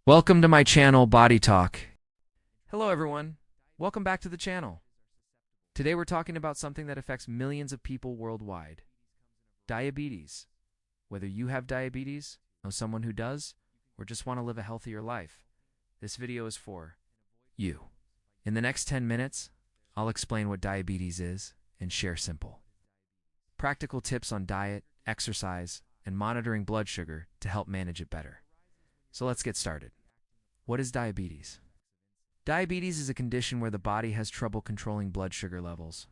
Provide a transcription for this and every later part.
Welcome to my channel, Body Talk. Hello everyone, welcome back to the channel. Today we're talking about something that affects millions of people worldwide. Diabetes. Whether you have diabetes, know someone who does, or just want to live a healthier life, this video is for you. In the next 10 minutes, I'll explain what diabetes is and share simple, practical tips on diet, exercise, and monitoring blood sugar to help manage it better. So let's get started. What is diabetes? Diabetes is a condition where the body has trouble controlling blood sugar levels.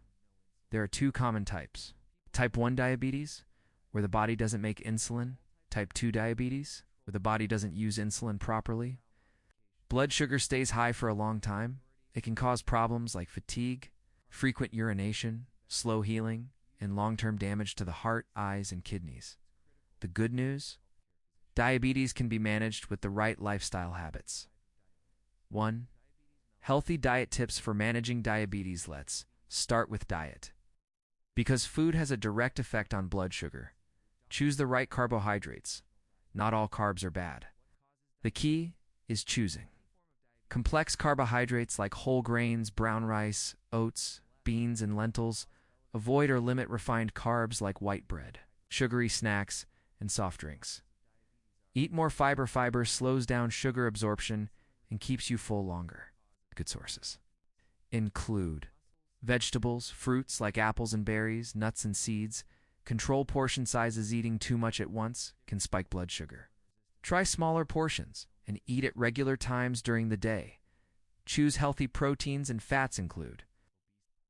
There are two common types. Type 1 diabetes, where the body doesn't make insulin. Type 2 diabetes, where the body doesn't use insulin properly. Blood sugar stays high for a long time. It can cause problems like fatigue, frequent urination, slow healing, and long-term damage to the heart, eyes, and kidneys. The good news? Diabetes can be managed with the right lifestyle habits. 1. Healthy diet tips for managing diabetes. Let's start with diet. Because food has a direct effect on blood sugar, choose the right carbohydrates. Not all carbs are bad. The key is choosing complex carbohydrates like whole grains, brown rice, oats, beans, and lentils. Avoid or limit refined carbs like white bread, sugary snacks, and soft drinks. Eat more fiber. Fiber slows down sugar absorption and keeps you full longer. Good sources include vegetables, fruits like apples and berries, nuts and seeds. Control portion sizes. Eating too much at once can spike blood sugar. Try smaller portions and eat at regular times during the day. Choose healthy proteins and fats. Include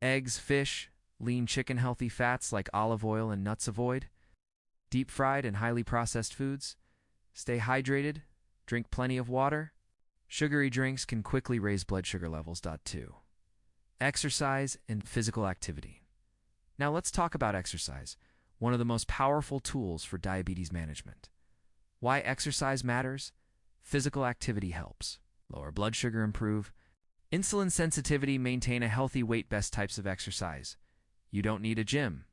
eggs, fish, lean chicken. Healthy fats like olive oil and nuts. Avoid deep fried and highly processed foods. Stay hydrated, drink plenty of water. Sugary drinks can quickly raise blood sugar levels. 2. Exercise and physical activity. Now let's talk about exercise, one of the most powerful tools for diabetes management. Why exercise matters? Physical activity helps lower blood sugar, improve insulin sensitivity, maintain a healthy weight. Best types of exercise. You don't need a gym.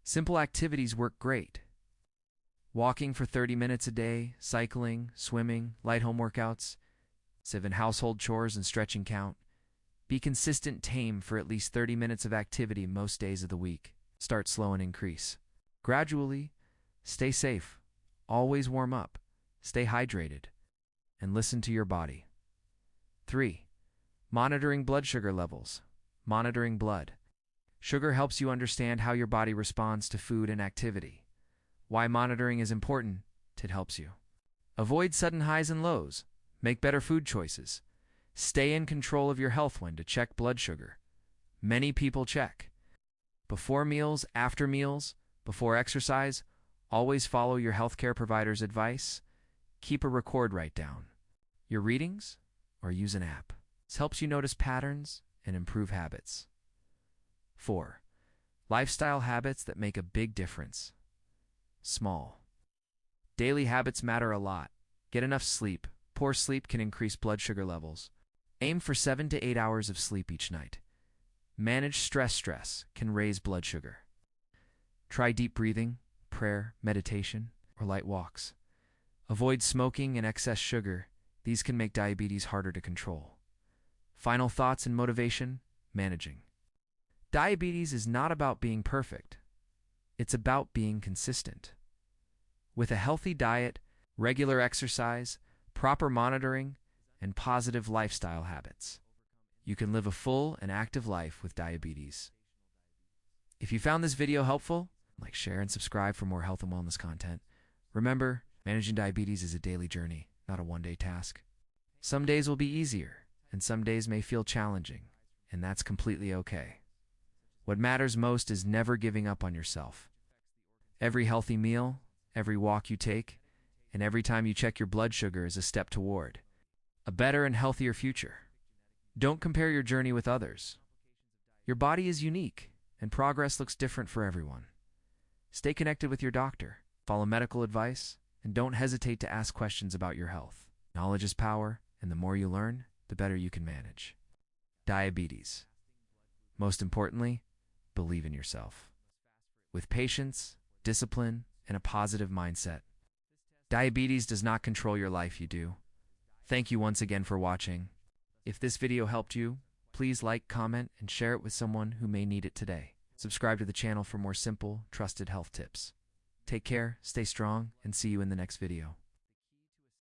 Simple activities work great. Walking for 30 minutes a day, cycling, swimming, light home workouts, even household chores and stretching count. Be consistent. Tame for at least 30 minutes of activity most days of the week. Start slow and increase gradually. Stay safe. Always warm up. Stay hydrated. And listen to your body. 3. Monitoring blood sugar levels. Monitoring blood sugar helps you understand how your body responds to food and activity. Why monitoring is important? It helps you avoid sudden highs and lows, make better food choices, stay in control of your health. When to check blood sugar. Many people check before meals, after meals, before exercise. Always follow your healthcare provider's advice. Keep a record. Write down your readings or use an app. This helps you notice patterns and improve habits. 4. Lifestyle habits that make a big difference. Small daily habits matter a lot. Get enough sleep. Poor sleep can increase blood sugar levels. Aim for 7 to 8 hours of sleep each night. Manage stress. Stress can raise blood sugar. Try deep breathing, prayer, meditation, or light walks. Avoid smoking and excess sugar. These can make diabetes harder to control. Final thoughts and motivation. Managing diabetes is not about being perfect. It's about being consistent. With a healthy diet, regular exercise, proper monitoring, and positive lifestyle habits, you can live a full and active life with diabetes. If you found this video helpful, like, share, and subscribe for more health and wellness content. Remember, managing diabetes is a daily journey, not a one-day task. Some days will be easier, and some days may feel challenging, and that's completely okay. What matters most is never giving up on yourself. Every healthy meal, every walk you take, and every time you check your blood sugar is a step toward a better and healthier future. Don't compare your journey with others. Your body is unique, and progress looks different for everyone. Stay connected with your doctor, follow medical advice, and don't hesitate to ask questions about your health. Knowledge is power, and the more you learn, the better you can manage diabetes. Most importantly, believe in yourself. With patience, discipline, and a positive mindset, diabetes does not control your life. You do. Thank you once again for watching. If this video helped you, please like, comment, and share it with someone who may need it today. Subscribe to the channel for more simple, trusted health tips. Take care, stay strong, and see you in the next video.